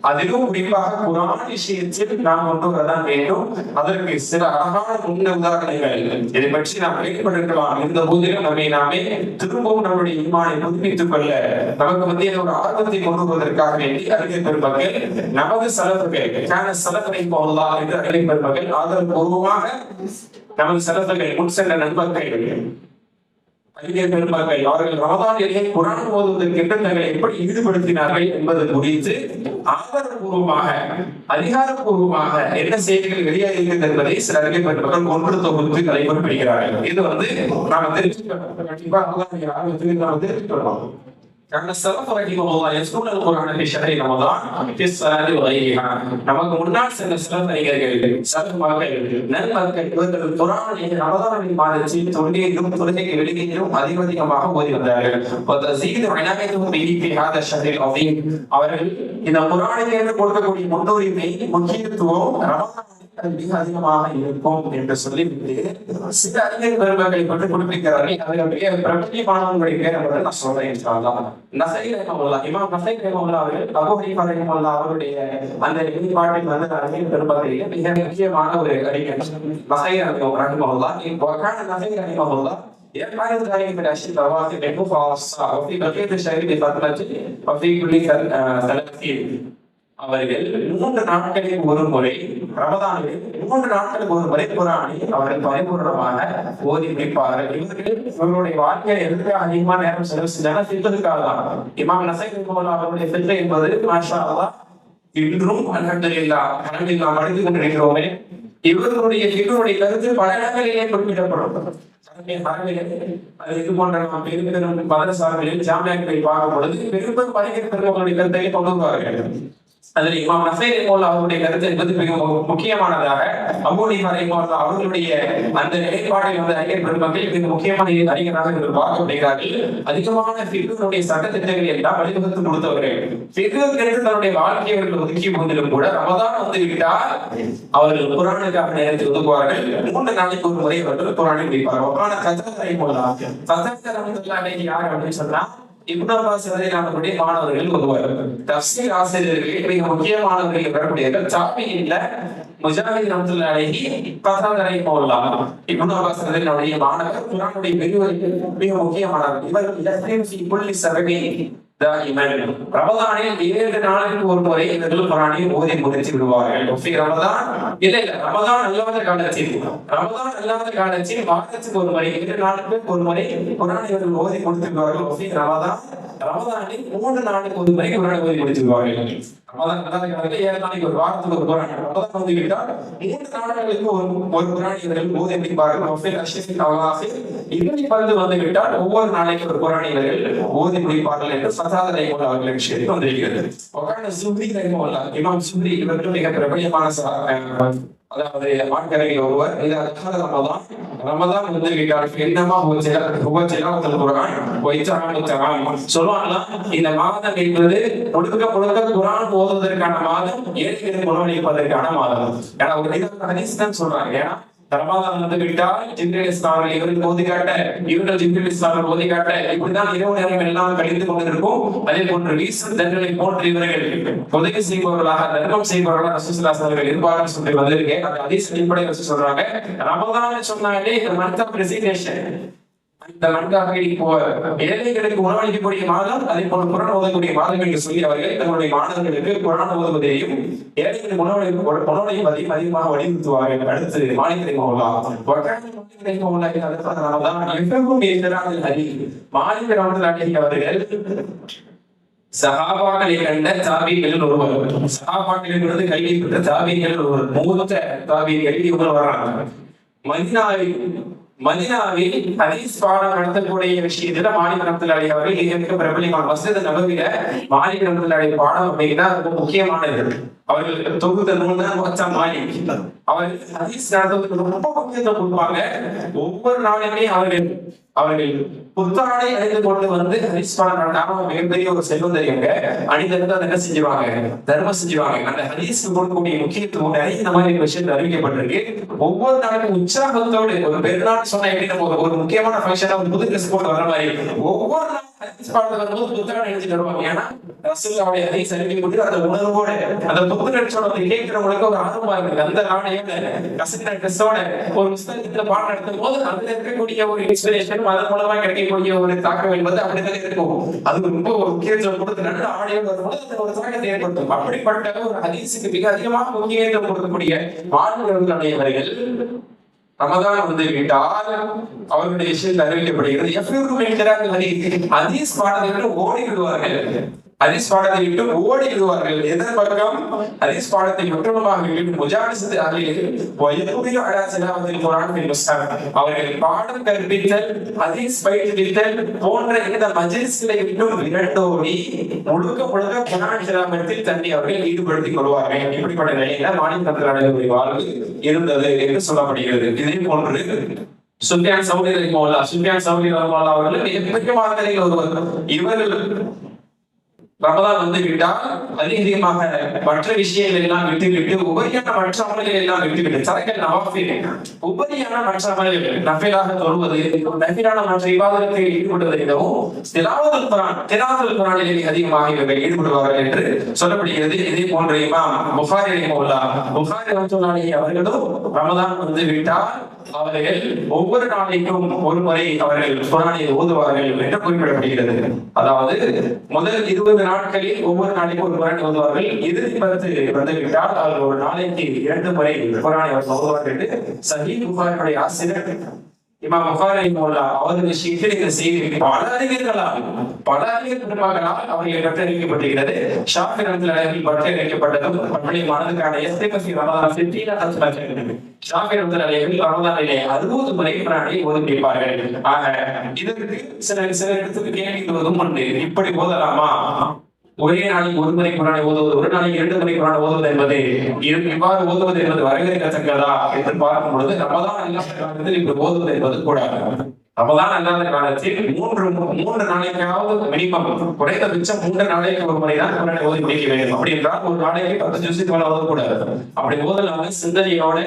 A: அதிலும் குறிப்பாக குர்ஆன் விஷயத்தில் நாம் கொண்டு வரதான் வேண்டும். அதற்கு சில அழகான முன்ன உதாரணங்கள் இதை பற்றி நாம் கேள்விப்பட்டிருக்கலாம். இந்த போதிலும் நம்மை நாமே திரும்பவும் நம்முடைய ஈமானை புதுப்பித்துக் கொள்ள நமக்கு மத்திய ஒரு ஆர்வத்தை கொண்டு வருவதற்காக வேண்டி அறிஞர் பெருமக்கள் நமது சலஃபை போகலாம் என்று அறிஞர் பெருமக்கள் ஆதரவுபூர்வமாக நமது சலஃபுகள் முன் சென்ற நண்பர்கள் அறிஞர் பெருமக்கள் அவர்கள் ரமதானிலே குர்ஆன் ஓதுவதற்கென்று தங்களை எப்படி ஈடுபடுத்தினார்கள் என்பது குறித்து ஆதாரபூர்வமாக அதிகாரப்பூர்வமாக என்ன செய்திகள் வெளியாக இருக்கிறது என்பதை சில அறிஞர் பெருமக்கள் ஒன்று தொகுத்து அதை குறிப்பிடுகிறார்கள். இது நாம் தெரிஞ்சுக்கணும். كان السلف رحمه الله يذكرون القرآن في شهر رمضان في الصلاة وغيرها. நமக்கு முன்னால் சென்ற சலஃப் அறிஞர்கள் நன்மக்கள் இவர்கள் குர்ஆனை ரமதானின் மாதத்தில் தொழுகையிலும் தொழுகைக்கு வெளியிலும் அதிகமாக ஓதி வந்தார்கள். وتزيد عنايتهم به في هذا الشهر العظيم. அவர்கள் இந்த குர்ஆனுக்கு என்று கொடுக்கக்கூடிய முன்னுரிமை முக்கியத்துவம் ரமதானில் மிக அதிகமாக இருக்கும் என்று சொல்லிவிட்டு சில அறிஞர் பெருமக்களை பற்றி குறிப்பிடுகிறார்கள். அதனுடைய பிரபலமானவர்களுடைய பேர் அவர்கள் நான் சொல்றேன். நஸை ரஹ்மத்துல்லாஹ், இமாம் நஸை ரஹ்மத்துல்லாஹ் அவர்கள் அபூ ஹனீஃபா ரஹ்மத்துல்லாஹ் அவருடைய அந்த நிலைப்பாட்டில் அறிஞர் பெருமக்களிலே மிக முக்கியமான ஒரு அறிஞர் நஸை ரஹ்மத்துல்லாஹ். وكان نஸை ரஹ்மத்துல்லாஹ் يفعل ذلك في العشر الأواخر من خاصة وفي بقية الشهر بفترة وفي كل 30. அவர்கள் 3 நாட்களுக்கு ஒரு முறை ரமதானில் 3 நாட்களுக்கு ஒரு முறை குர்ஆனை அவர்கள் பரிபூர்ணமாக ஓதி முடிப்பார்கள். இவர்களுடைய வாழ்க்கையில் எதற்காக அதிகமான நேரம் செலவு செஞ்சாங்க? ஃபிக்ஹுக்காக தான். இமாம் நஸை ரஹ்மத்துல்லாஹ் அவருடைய ஃபிக்ஹ் என்பது மாஷா அல்லாஹ் இன்றும் அல்ஹம்துலில்லாஹ் படித்துக் கொண்டிருக்கிறோமே. இவர்களுடைய ஃபிக்ஹுடைய கருத்து பல இடங்களிலே குறிப்பிடப்படும். இது போன்ற நாம் பெரும் மதரசாக்களில் ஜாமியாக்களில் பார்க்கும் பொழுது பெரும் அறிஞர் பெருமக்களுடைய கருத்தை கொண்டு வருவார்கள். அதில் இமாம் நஸை ரஹ்மத்துல்லாஹ் அவருடைய கருத்து என்பது மிக முக்கியமானதாக அபூ ஹனீஃபா ரஹ்மத்துல்லாஹ் அவர்களுடைய அந்த நிலைப்பாட்டில் அறிஞர் பெருமக்கள் மிக முக்கியமான அறிஞராக பார்க்கப்படுகிறார்கள். அதிகமான ஃபிக்ஹுடைய சட்டத்திட்டங்களை எல்லாம் வழிவகுத்து கொடுத்தவர்கள். ஃபிக்ஹுக்கு என்று தன்னுடைய வாழ்க்கையை அவர்கள் ஒதுக்கிய போதிலும் கூட ரமதான் விட்டால் அவர்கள் குர்ஆனுக்காக நேரத்தை ஒதுக்குவார்கள். 3 நாளைக்கு ஒரு முறை அவர்கள் குர்ஆனை படிப்பார்கள். யார் அப்படின்னு சொன்னா இப்னு அப்பாஸ் ரலியல்லாஹு மாணவர்கள் ஒருவர். தஃசீர் ஆசிரியர்கள் மிக முக்கியமானவர்கள் வரக்கூடியவர்கள். தாபிஈன்ல முஜாஹித் ரஹ்மத்துல்லாஹி அலைஹி கதாதா ரஹிமஹுல்லாஹ் இப்னு அப்பாஸ் ரலியல்லாஹு மாணவர் குர்ஆனுடைய விரிவுரையில் மிக முக்கியமானவர். இவர்கள் யஸ்ரீம் ஃபீ குல்லி சபகி தாயிமன். ரமதானில் 7 நாளுக்கு ஒரு முறை இவர்கள் குர்ஆனை ஓதி முடித்து விடுவார்கள். ரமதான் ரமதான் அல்லாத காலத்தில் வாரத்துக்கு ஒரு முறை 7 நாளுக்கு ஒரு முறை குர்ஆனை இவர்கள் ஓதி முடித்து விடுவார்கள். ரமதானில் 3 நாளுக்கு ஒரு முறை குர்ஆனை ஓதி முடித்து விடுவார்கள். ரமதான் அல்லாத காலத்தில் 7 நாளைக்கு ஒரு வாரத்துக்கு ஒரு குர்ஆன். ரமதான் வந்துவிட்டால் 3 நாட்களுக்கு ஒரு குர்ஆனை இவர்கள் ஓதி முடிப்பார்கள். இப்படி வந்துவிட்டால் ஒவ்வொரு நாளைக்கு ஒரு குர்ஆனை இவர்கள் ஓதி முடிப்பார்கள் என்று அவர்கள் விஷயத்தில் வந்திருக்கிறது. இமாம் சுப்ரி இவர்கள் மிக பிரபலமான அதாவது ஆட்கரையில் ஒருவர் ரமதான் என்னமா சொல்லுவாங்களா, இந்த மாதம் என்பது முழுக்க குர்ஆன் ஓதுவதற்கான மாதம், ஏழைகளுக்கு உணவளிப்பதற்கான மாதம். ஏன்னா ஒரு ஹதீஸ் தான் சொல்றாங்க. ஏன்னா ரமதான் விட்டால் ஜிப்ரீல் இஸ்லாமர்கள் இவர்கள் ஓதி காட்ட, இவர்கள் ஜிப்ரீல் இஸ்லாமர்கள் ஓதி காட்ட, இப்படிதான் இரவு நேரம் எல்லாம் கழிந்து கொண்டிருக்கும். அதே போன்று ரீசன் தண்டனை போன்று இவர்கள் உதவி செய்பவர்களாக, தர்மம் செய்பவர்களாக ரசூலுல்லாஹி ஸல்லல்லாஹு அலைஹி வஸல்லம் இருப்பார்கள் சொல்லி வந்திருக்கேன். அந்த ஹதீஸ் அடிப்படையில் வச்சு சொல்றாங்க, ரமதான் சொன்னாலே இந்த மந்த் ஆஃப் ரெசிக்னேஷன், இந்த மந்தாக இப்போ ஏழைகளுக்கு உணவளிக்கக்கூடிய மாதம், அதே போல குர்ஆன் ஓதக்கூடிய மாதங்கள் சொல்லி அவர்கள் தங்களுடைய மாணவர்களுக்கு குர்ஆன் ஓதுவதையும் ஏழைகளுக்கு உணவளிப்பதையும் அதிகமாக வலியுறுத்துவார்கள். அடுத்து மாலிக் ரஹ்மத்துல்லாஹ் அவர்கள் சஹாபாக்களை கண்ட தாபீன்களில் ஒருவர். சஹாபாக்களிலிருந்து கல்வி பெற்ற தாபீன்களில் ஒருவர். மூத்த தாபீன்களில் இவர் வர்றாங்க. மதீனாவில் ஹதீஸ் பாடம் நடத்தக்கூடிய விஷயத்துல மாலிக் ரஹ்மத்துல்லாஹி அவர்கள் மிக பிரபலமான மஸ்ஜித் நபவியில மாலிக் ரஹ்மத்துல்லாஹி பாடம் அப்படின்னா ரொம்ப முக்கியமானது. அவர்கள் தொகுத்த நூல் தான் முஹத்தா மாலிக். அவர்கள் ஹதீஸ் நடத்துவதற்கு ரொம்ப முக்கியத்துவம் கொடுப்பாங்க. ஒவ்வொரு நாளுமே அவர்கள் அவர்கள் புத்தாடை அணிந்து கொண்டு வந்து ஹதீஸ் பாடம் மிகப்பெரிய ஒரு செல்வந்தரியங்க அணிந்திருந்து அதை என்ன செஞ்சுவாங்க, தர்மம் செஞ்சுவாங்க. அந்த ஹதீஸ்க்கு கொடுக்கக்கூடிய முக்கியத்துவம் நிறைய இந்த மாதிரி விஷயத்தில் அறிவிக்கப்பட்டிருக்கு. ஒவ்வொரு நாளும் உற்சாகத்தோடு ஒரு பெருநாள் சொன்ன எப்படி நம்ம ஒரு முக்கியமான ஃபங்க்ஷனா ஒரு புது ட்ரெஸ் போட்டு வர மாதிரி ஒவ்வொரு நாள் ஹதீஸ் பாடத்துல வரும்போது புத்தகம் எழுதிட்டு வருவாங்க. ஏன்னா ரசூலுல்லாஹி ஹதீஸ் அறிவிக்கப்பட்டு அந்த உணர்வோட அந்த புத்தக ட்ரெஸ்ஸோட கேட்கிறவங்களுக்கு ஒரு ஆர்வமா இருக்கு. அந்த நாளையோட கசக்கிற ட்ரெஸ்ஸோட ஒரு புத்தகத்துல பாடம் நடத்தும் போது அதுல இருக்கக்கூடிய ஒரு இன்ஸ்பிரேஷன் அதன் மூலமா கிடைக்கக்கூடிய ஒரு தாக்கம் என்பது அப்படிதான் இருக்கும். அது ரொம்ப ஒரு முக்கியத்துவம் கொடுத்து நல்ல ஆடையோடு வரும்போது அது ஒரு தாக்கத்தை ஏற்படுத்தும். அப்படிப்பட்ட ஒரு ஹதீஸுக்கு மிக அதிகமாக முக்கியத்துவம் கொடுக்கக்கூடிய மாணவர்களுடையவர்கள் ரமதான் வந்து விட்டால் அவர்களுடைய விஷயத்தில் அறிவிக்கப்படுகிறது. ஹதீஸ் பாடத்தை விட்டு ஓடி விடுவார்கள், ஹதீஸ் பாடத்தை விட்டு ஓடி விடுவார்கள். எதன் பக்கம்? ஹதீஸ் பாடத்தை முற்றிலுமாக விட்டு முஜாலிசத்து அவர்கள் பாடம் கற்பித்தல், ஹதீஸ் பயிற்றுவித்தல் போன்ற இந்த மஜ்லிஸ்களை விட்டு விரட்டோடி முழுக்க முழுக்க குர்ஆன் திலாவத்தில் தன்னை அவர்கள் ஈடுபடுத்திக் கொள்வார்கள். இப்படிப்பட்ட நிலையில மாநிலங்களுடைய வாழ்வு இருந்தது என்று சொல்லப்படுகிறது. இதே போன்று சுஃபியான் சௌரி ரஹ்மத்துல்லாஹி அவர்கள் மிகப்பெரியமான நிலையில் ஒருவர். இவர்கள் ரமதான் வந்து விட்டால் அதிகமாக மற்ற விஷயங்கள் எல்லாம் விட்டுவிட்டு உபரியான மற்ற அமல்கள் எல்லாம் விட்டுவிட்டு சரக்கல் நவாஃபில் உபரியான மற்ற அமல்கள் நஃபிலாக தொழுவது, நஃபிலான மற்ற இபாதத்தில் ஈடுபடுவதை விடவும் திலாவத்துல் குர்ஆனில் அதிகமாக இவர்கள் ஈடுபடுவார்கள் என்று சொல்லப்படுகிறது. இதே போன்ற இமாம் புகாரி ரஹ்மத்துல்லாஹி அவர்களும் ரமதான் வந்து விட்டால் அவர்கள் ஒவ்வொரு நாளைக்கும் ஒரு முறை அவர்கள் குர்ஆனை ஓதுவார்கள் என்று குறிப்பிடப்படுகிறது. அதாவது முதல் 20 நாட்களில் ஒவ்வொரு நாளைக்கும் ஒரு குர்ஆனை ஓதுவார்கள். இறுதி 10 வந்துவிட்டால் அவர்கள் ஒரு நாளைக்கு 2 முறை குர்ஆனை ஓதுவார்கள் என்று சஹீஹ் புகாரியுடைய ஆசிரியர் இமாம் புகாரி ரஹ்மத்துல்லாஹி அவர்கள் ஷீக்கில் இந்த செய்தி பல அறிஞர் பெருமக்களால் அவர்கள் கற்றறிவிக்கப்பட்டிருக்கிறது. ஷாஃபி ரஹ்மத்துல்லாஹி அவர்கள் கற்றறிவிக்கப்பட்டதும் பள்ளி மனதுக்கான எஸ்திமசி ரமதான் சித்தினா தஸ்மத் ஷாஃபி ரஹ்மத்துல்லாஹி அவர்கள் ரமதானிலே 60 முறை குர்ஆனை ஓதிப்பார்கள். ஆக இதற்கு சில இடத்துக்கு கேள்விகளும் உண்டு. இப்படி ஓதலாமா? ஒரே நாளைக்கு ஒரு முறை குர்ஆனை ஓதுவது, ஒரு நாளைக்கு 2 முறை குர்ஆனை ஓதுவது என்பது இவ்வாறு ஓதுவது என்பது வரவேற்கத்தக்கதா என்று பார்க்கும் பொழுது ரமதான் அல்லாத காலத்தில் இப்படி ஓதுவது என்பது கூடாது. ரமதான் அல்லாத காலத்தில் மூன்று நாளைக்காவது மினிமம் குறைந்தபட்சம் 3 நாளைக்கு ஒரு முறை தான் குர்ஆனை ஓதி முடிக்க வேண்டும். அப்படி என்றால் ஒரு நாளைக்கு 10 ஜுஸ் மேல ஓதக்கூடாது. அப்படி ஓதலாக சிந்தனையோட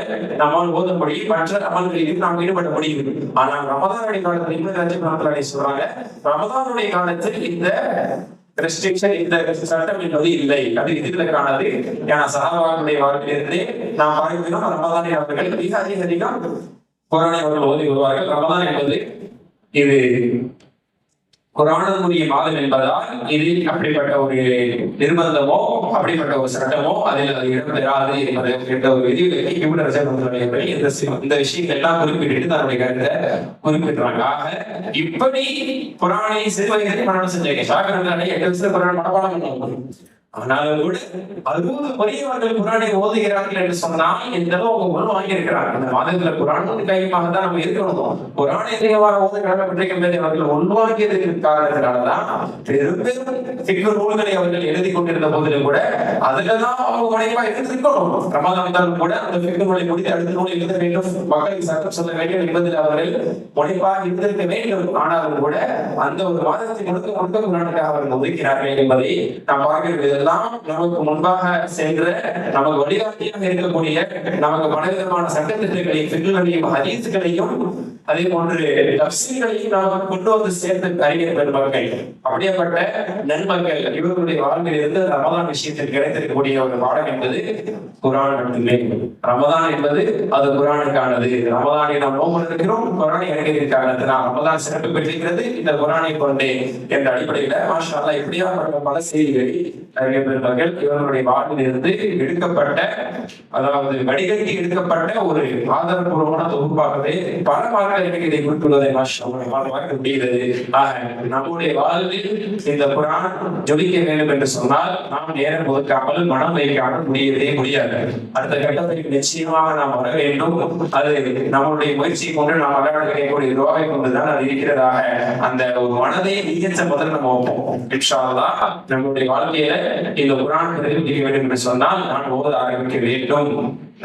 A: நம்மால் ஓதும்படி மற்ற அமல்களிலும் நாம் ஈடுபட முடியும். ஆனால் ரமதானுடைய காலத்தில் இப்னு ரஜப் ரஹ்மத்துல்லாஹி சொல்றாங்க, ரமதானுடைய காலத்தில் இந்த ரெஸ்ட்ரிக்ஷன், இந்த சட்டம் என்பது இல்லை. அது விதிவிலக்கானது. ஏன்னா சஹாபாக்களுடைய வாழ்க்கையிலிருந்து நாம் பார்க்கிறோம் ரமதானில் அவர்கள் மிக அதிகம் குர்ஆனை அவர்கள் ஓதி வருவார்கள். ரமதான் என்பது இது குர்ஆனுடைய மாதம் என்பதால் இதில் அப்படிப்பட்ட ஒரு நிர்பந்தமோ அப்படிப்பட்ட ஒரு சட்டமோ அதில் அது இடம்பெறாது என்ற ஒரு விதிவிலக்கை இப்னு ரஜப் ரஹ்மத்துல்லாஹி இந்த விஷயங்கள் எல்லாம் குறிப்பிட்டு தன்னுடைய கருத்தை குறிப்பிடுறாங்க. ஆக இப்படி குர்ஆனை சிறுவயதில் மனனம் செஞ்சாங்க. ஷாஃபி ரஹ்மத்துல்லாஹி 8 வயசுல குர்ஆன் மனப்பாடம் பண்ணுவாங்க. ஆனாலும் கூட 60 முறை அவர்கள் குர்ஆனை ஓதுகிறார்கள் என்று சொன்னால் எந்த அளவு அவங்க வாங்கியிருக்கிறாங்க. இந்த மாதத்துல குர்ஆன் கையமாக தான் நம்ம இருக்கணும். குர்ஆனை அதிகமாக ஓத கடமைப்பட்டிருக்கின்றது அவர்கள் உள்வாங்கியதற்கு காரணத்தினாலதான் பெரும் ஃபிக்ஹ் நூல்களை அவர்கள் எழுதி கொண்டிருந்த போதிலும் கூட அதுலதான் அவங்க முனைப்பா இருந்திருக்கணும். ரமதானிலும் கூட அந்த ஃபிக்ஹ் நூலை முடித்து அடுத்த நூல் எழுத வேண்டும், மக்களுக்கு சட்டம் சொல்ல வேண்டும் என்பதில் அவர்கள் முனைப்பாக இருந்திருக்க வேண்டும். ஆனாலும் கூட அந்த ஒரு மாதத்தை முழுக்க குர்ஆனுக்காக அவர்கள் ஒதுக்கிறார்கள் என்பதை நாம் பார்க்கிறது. நமக்கு முன்பாக சென்ற நமக்கு வழிகாட்டியாக இருக்கக்கூடிய நமக்கு பலவிதமான சட்டத்திட்டங்களையும் ஃபிக்ஹ்களையும் ஹதீஸ்களையும் அதே போன்று தஃசீர்களையும் நாம் கொண்டு வந்து சேர்ந்த அறிஞர் பெருமக்கள். அப்படியேப்பட்ட நன்மக்கள் இவர்களுடைய வாழ்வில் இருந்து ரமதான் விஷயத்தில் கிடைத்திருக்கக்கூடிய ஒரு பாடம் என்பது குர்ஆன் மட்டுமே. ரமதான் என்பது அது குர்ஆனுக்கானது. ரமதானை நாம் நோன்பு இருக்கிறோம், குர்ஆனை இறங்கியிருக்காங்க. ரமதான் சிறப்பு பெற்றிருக்கிறது இந்த குர்ஆனை கொண்டே என்ற அடிப்படையில மாஷா அல்லாஹ் இப்படியாக பல செய்திகளை அறிஞர் பெருமக்கள் இவர்களுடைய வாழ்வில் இருந்து எடுக்கப்பட்ட, அதாவது வடிகட்டி எடுக்கப்பட்ட ஒரு ஆதாரபூர்வமான தொகுப்பாகவே பல இதை குறிப்பிடுவதை பார்க்க முடிகிறது. நம்முடைய வாழ்வில் இந்த குர்ஆன் ஜொலிக்க வேண்டும் என்று சொன்னால் நாம் நேரம் ஒதுக்காமல் மனம் வைக்காமல் முடியாது. அடுத்த கட்டத்திற்கு நிச்சயமாக நாம் வர வேண்டும். அது நம்முடைய முயற்சி கொண்டு நாம் விளையாடக்கூடிய துஆவை கொண்டுதான் அது இருக்கிறதாக அந்த ஒரு மனதை நீச்ச முதல் நம்ம வைப்போம். இன்ஷா அல்லாஹ் நம்முடைய வாழ்க்கையில இந்த குர்ஆன் பிரதிபலிக்க வேண்டும் என்று சொன்னால் நான் ஓத ஆரம்பிக்க வேண்டும்,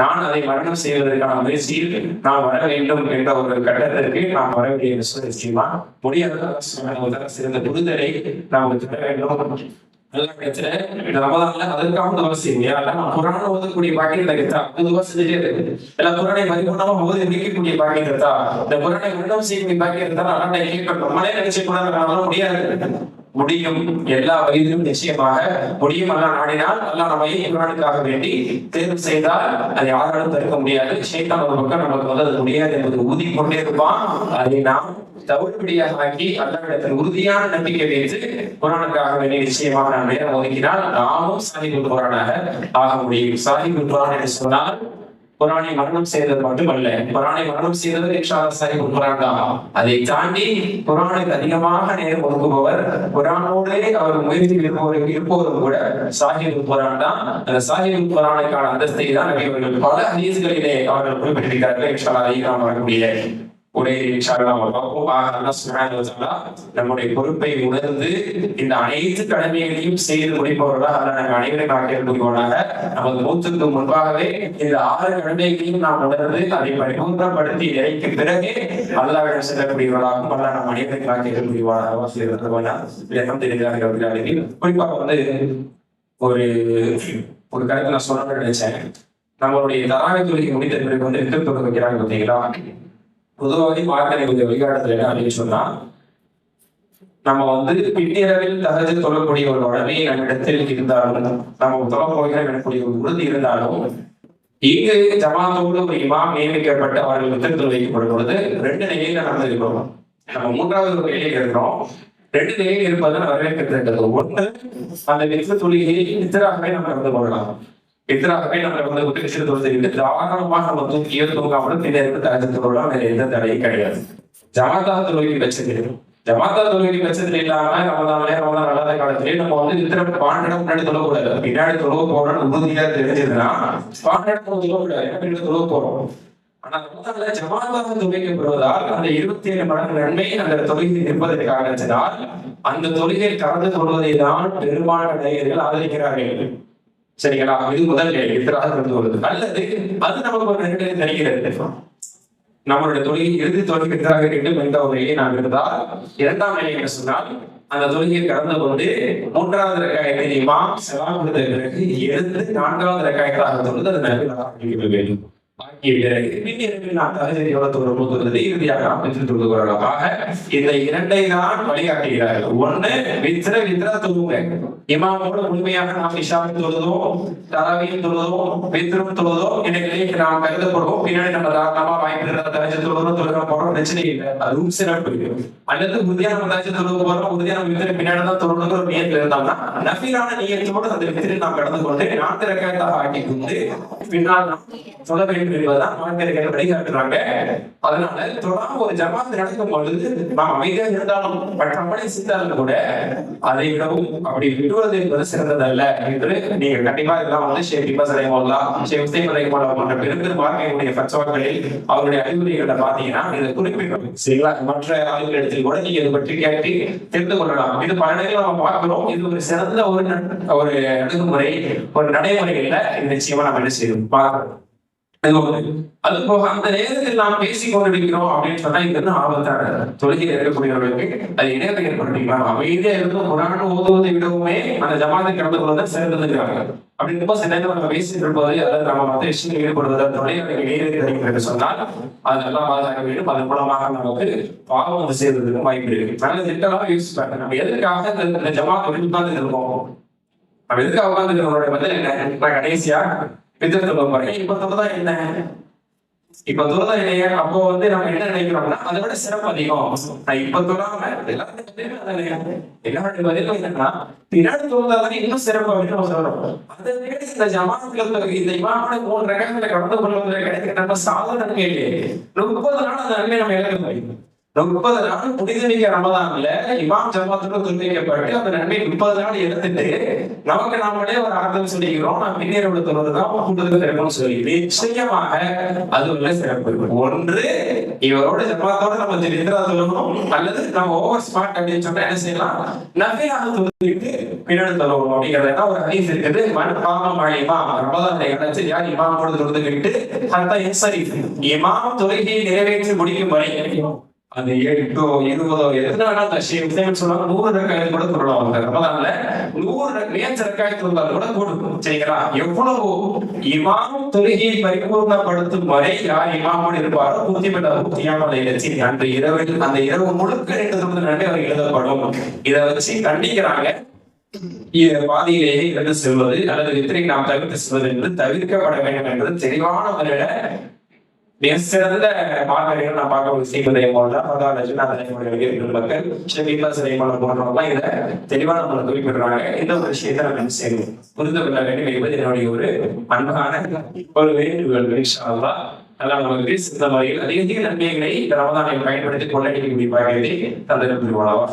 A: நான் அதை மரணம் செய்வதற்கான முயற்சியில் நான் வர வேண்டும் என்ற ஒரு கட்டத்திற்கு நாம் வர வேண்டிய நிச்சயமா முடியாத சிறந்த புரிதலை நாம் தர வேண்டும். அதற்காக அவசியம் குரான ஓதக்கூடிய பாக்கியத்தை கிடைத்தா செஞ்சுட்டே இருக்கு. எல்லா குரானை மதிப்பூர்ணமா ஓதி நிற்கக்கூடிய பாக்கியம் கிடைத்தா, இந்த குரானை மரணம் செய்யக்கூடிய பாக்கியம் இருந்தா நம்மளே நினைச்ச கூட முடியாது. முடியும், எல்லா வயதிலும் நிச்சயமாக முடியும். அல்லா நாடினால் அல்லா நம்மை குர்ஆனுக்காக வேண்டி தேர்வு செய்தால் அதை யாராலும் தடுக்க முடியாது. ஷைத்தான் ஒரு பக்கம் நமக்கு வந்து அது முடியாது என்பது ஊதி கொண்டே இருப்பான். அதை நாம் தவிர்ப்படியாக ஆக்கி அல்லாஹ்விடத்தில் உறுதியான நம்பிக்கை வைத்து குர்ஆனுக்காக வேண்டி நிச்சயமாக நாம் நேரம் ஒதுக்கினால் நாமும் சாஹிபுல் குர்ஆனாக ஆக முடியும். சாஹிபுல் குர்ஆன் என்று சொன்னால் குர்ஆனை மரணம் செய்தது மட்டுமல்ல, குர்ஆனை மரணம் செய்தது இன்ஷா அல்லாஹ் சாஹிபுல் குர்ஆன் தான். அதை தாண்டி குர்ஆனுக்கு அதிகமாக நேரம் ஒதுக்குபவர், குர்ஆனோடே அவர் முயற்சியில் இருப்பவரும் கூட சாஹிபுல் குர்ஆன் தான். அந்த சாஹிபுல் குர்ஆனுக்கான அந்தஸ்தை தான் நபி அவர்கள் பல ஹதீஸ்களிலே அவர்கள் குறிப்பிட்டிருக்கிறார்கள். இன்ஷா அல்லாஹ் அதை நாம் வரக்கூடிய ஒரே நம்முடைய பொறுப்பை உணர்ந்து இந்த அனைத்து கடமைகளையும் செய்து முடிப்பவர்களாக நாங்கள் அனைவரும் காட்டியிருப்போனாக. நமது மூத்துக்கு முன்பாகவே இந்த 6 கடமைகளையும் நாம் உணர்ந்து அதை பரிபூர்ணப்படுத்தி இறைக்கு பிறகு அல்லாஹ்விடம் செல்லக்கூடியவர்களாகவும் அல்ல நம் அனைவரும் காட்டியிருப்போனாக தெரிகிறார்கள். குறிப்பாக வந்து ஒரு கருத்து நான் சொல்லணும்னு நினைச்சேன். நம்மளுடைய தராவி தொழுகை முடித்த பிறகு வந்து விட்டு தொகை வைக்கிறாங்க பார்த்தீங்களா. பொதுவாக பார்க்க கொஞ்சம் வெளிக்காட்டுல என்ன அப்படின்னு சொன்னா, நம்ம வந்து பின்னிரவில் தகஜ தொழக்கூடிய ஒரு உடனே நம்மிடத்தில் இருந்தாலும், நம்ம தொலை போகிற எனக்கூடிய ஒரு உறுதி இருந்தாலும், இங்கு ஜமாத்தோடு ஒரு இமாம் நியமிக்கப்பட்டு அவர்கள் வித்திரத்தில் வைக்கப்படும் பொழுது 2 நிலையில நம்ம இருக்கிறோம். நம்ம 3வது ஒரு நிலையில் இருக்கிறோம். 2 நிலையில் இருப்பதை வரவேற்கிறது. ஒன்று, அந்த வித்திர தொழுகையை வித்திராகவே நம்ம நடந்து கொள்ளலாம். எதிராகவே நம்ம வந்து உத்திரிசித்து தெரிவித்து தாராளமாக நம்ம தூக்கியோ தூங்காமல் பின்னர் தகஜத்தோடலாம் வேற எந்த தடையும் கிடையாது. ஜமாத்தா தொழுகை பட்சத்தில் இல்லாம ரமதான் நல்லாத காலத்திலேயே நம்ம வந்து இத்தனை 12 முன்னாடி தொழக்கூடாது. பின்னாடி தொழுவ போறோம்னு உறுதியா தெரிஞ்சதுன்னா 12 தொழக்கூடாது, என்ன தொழுவ போறோம். ஆனா ரமதான்ல ஜமாத்தாக தொழுகைப்படுவதால் அந்த 27 மடங்கு நன்மை அந்த தொழுகை நிற்பதற்காக இருந்ததால் அந்த தொழுகையில் கலந்து கொள்வதை தான் பெரும்பாலான இளைஞர்கள் ஆதரிக்கிறார்கள். சரிங்களா? இது முதல் நிலை, எதிராக இருந்து கொள்வது. அல்லது அது நமக்கு ஒரு நெருக்கடி தருகிறது. நம்மளுடைய தொழில் இறுதி தொழில் எதிராக வேண்டும் என்ற ஒரு நிலையை நாம் இருந்தால், 2ஆம் நிலை என்று சொன்னால் அந்த தொழுகையை கடந்து கொண்டு 3வது ரக்காயத்தை இமாம் ஸலாம் கொடுத்த பிறகு எழுந்து 4வது ரக்காயத்தாக தொழுது அது நன்மை வேண்டும். இறுதியாக இந்த 2ஐ தான் வழிகாட்டுகிறார்கள். ஒண்ணு வித்ரா தொழுங்க, இமாமோடு முழுமையாக நாம் இஷாவை தொழுதோம், தராவியும் தொழுதோம், வித்ரும் தொழுதோம், இன்னைக்கு நாம் கருதப்படுவோம். பின்னாடி நம்ம தாராளமா வாய்ப்பு தகஜ தொழுதோம், தொழுக போறோம், பிரச்சனை இல்லை, அதுவும் சிறப்பு. அல்லது உறுதியான தகஜ தொழுக போறோம், உறுதியான வித்திர பின்னாடி தான் தொழுகிற ஒரு நியத்தில் இருந்தாங்கன்னா நஃபிலான நியத்தோடு அந்த வித்திரை நாம் கடந்து கொண்டு 4 ரக்காயத்தாக ஆக்கி கொண்டு பின்னால் சொல்ல வேண்டும் என்பதுதான் மார்க்கெட் வழிகாட்டுறாங்க. அதனால தொடர்ந்து ஒரு ஜமாத் நடக்கும் பொழுது நாம் அமைதியாக இருந்தாலும் மற்றபடி சித்தாலும் கூட அதை விடவும் அப்படி விடுவது என்பது சிறந்ததல்ல என்று நீங்க கண்டிப்பா இதெல்லாம் வந்து ஷேக் இபாஸ் ரஹிமஹுல்லா, ஷேக் உஸ்தைம் ரஹிமஹுல்லா போன்ற பெரும் மார்க்கெட்டுடைய ஃபத்வாக்களில் அவருடைய அறிவுரைகளை பார்த்தீங்கன்னா இதை குறிப்பிடணும். சரிங்களா? மற்ற ஆய்வுகளிடத்தில் கூட நீங்க இதை பற்றி கேட்டு தெரிந்து கொள்ளலாம். இது பல நேரம் நம்ம பார்க்கிறோம். இது ஒரு சிறந்த ஒரு அணுகுமுறை, ஒரு நடைமுறைகள்ல நிச்சயமா நம்ம என்ன செய்யணும் பார்க்கணும். அது போக அந்த நேரத்தில் நாம் பேசிக் கொண்டிருக்கிறோம் அப்படின்னு சொன்னா இது வந்து ஆபத்தான தொழுகையில் இருக்கக்கூடியவர்களுக்கு அது இடையில ஏற்படுத்திக்கலாம். அமைதியா இருந்தும் குர்ஆன் ஓதுவதை விடவுமே அந்த ஜமாத்தை கடந்து கொள்வதை சிறந்ததுங்கிறாங்க. அப்படின்றப்போ சில நேரம் நம்ம பேசிட்டு இருப்பது அல்லது நம்ம மற்ற விஷயங்கள் ஈடுபடுவதை சொன்னால் அது நல்லா பாதுகாக்க வேண்டும். அதன் மூலமாக நமக்கு பாவம் வந்து செய்வதற்கு வாய்ப்பு இருக்கு. நல்ல திட்டமாக யூஸ் பண்ண நம்ம எதுக்காக இந்த ஜமாத்தை உட்கார்ந்து இருக்கோம், நம்ம எதுக்காக உட்கார்ந்து நம்மளுடைய பதில் என்ன? நான் கடைசியா வித்திரத்துல போறேன். இப்ப தொழுதான் என்ன? அப்போ வந்து நம்ம என்ன நினைக்கிறோம்னா அதை விட சிறப்பு அதிகம். நான் இப்ப தொழாம எல்லாருடைய பதிலும் என்னன்னா பின்னாடி தொழுதாதான் இன்னும் சிறப்பு அப்படின்னு சொல்றோம். அதை விட இந்த ஜமாத்துல இந்த இமாமோட 3 ரகங்களை கடந்து கொள்வதில் கிடைக்கிற நம்ம சாதாரண கேள்வி 30 நாள் அந்த நன்மை நம்ம இழக்க முடியும். 30 நாள் புனிதமிக்க ரமதான்ல இமாம் ஜமாத்தோட துணிக்கப்பட்டு அந்த நன்மை 30 நாள் எடுத்துட்டு நமக்கு நாமளே ஒரு ஆர்டர் சொல்லிக்கிறோம். நான் பின்னேறோட தொழுவதுதான் கூடுதல் சிறப்புன்னு சொல்லி நிச்சயமாக அது உள்ள சிறப்பு. ஒன்று, இவரோட ஜமாத்தோட நம்ம தெரிந்தா சொல்லணும், அல்லது நம்ம ஓவர் ஸ்மார்ட் அப்படின்னு சொன்னா என்ன செய்யலாம், நகையாக தொழுவிட்டு பின்னாடி தொழணும் அப்படிங்கிறத ஒரு ஹதீஸ் இருக்குது. மண் பாவம் அழிமா ரமதானை அடைச்சு யார் இமாமோட தொழுதுகிட்டு அந்த இமாம் தொழுகையை நிறைவேற்றி முடிக்கும் வரை அந்த 8 20 எத்தனை வேணாலும் சொல்லுவாங்க, 100 ரக்காயத்து கூட சொல்லலாம். ரமதான்ல 100 மேட்ச் ரக்காயத்து இருந்தாலும் கூட கூடும். சரிங்களா? எவ்வளவு இமாம் தொழுகையை பரிபூர்ணப்படுத்தும் வரை யார் இமாமோடு இருப்பாரோ அந்த இரவில் அந்த இரவு முழுக்க 2 நன்மை அவர் எழுதப்படும். இதை வச்சு கண்டிக்கிறாங்க. பாதியிலேயே இருந்து செல்வது அல்லது இத்தனைக்கு நாம் தவிர்த்து செல்வது என்பது தவிர்க்கப்பட வேண்டும் என்பது தெளிவான முறையில சிறந்த மாணவர்கள் நான் பார்க்க செய்வதை மக்கள் இதை தெளிவான நம்ம குறிப்பிடுறாங்க. இந்த ஒரு விஷயத்தை நம்ம செய்யணும், புரிந்து கொள்ள வேண்டும் என்பது என்னுடைய ஒரு அன்பான ஒரு வேண்டுகோள். அதெல்லாம் நமக்கு சிறந்த முறையில் அதிக அதிக நன்மைகளை ரமதானை பயன்படுத்தி கொள்ளக்கூடிய பாகத்தை தந்திருப்பாக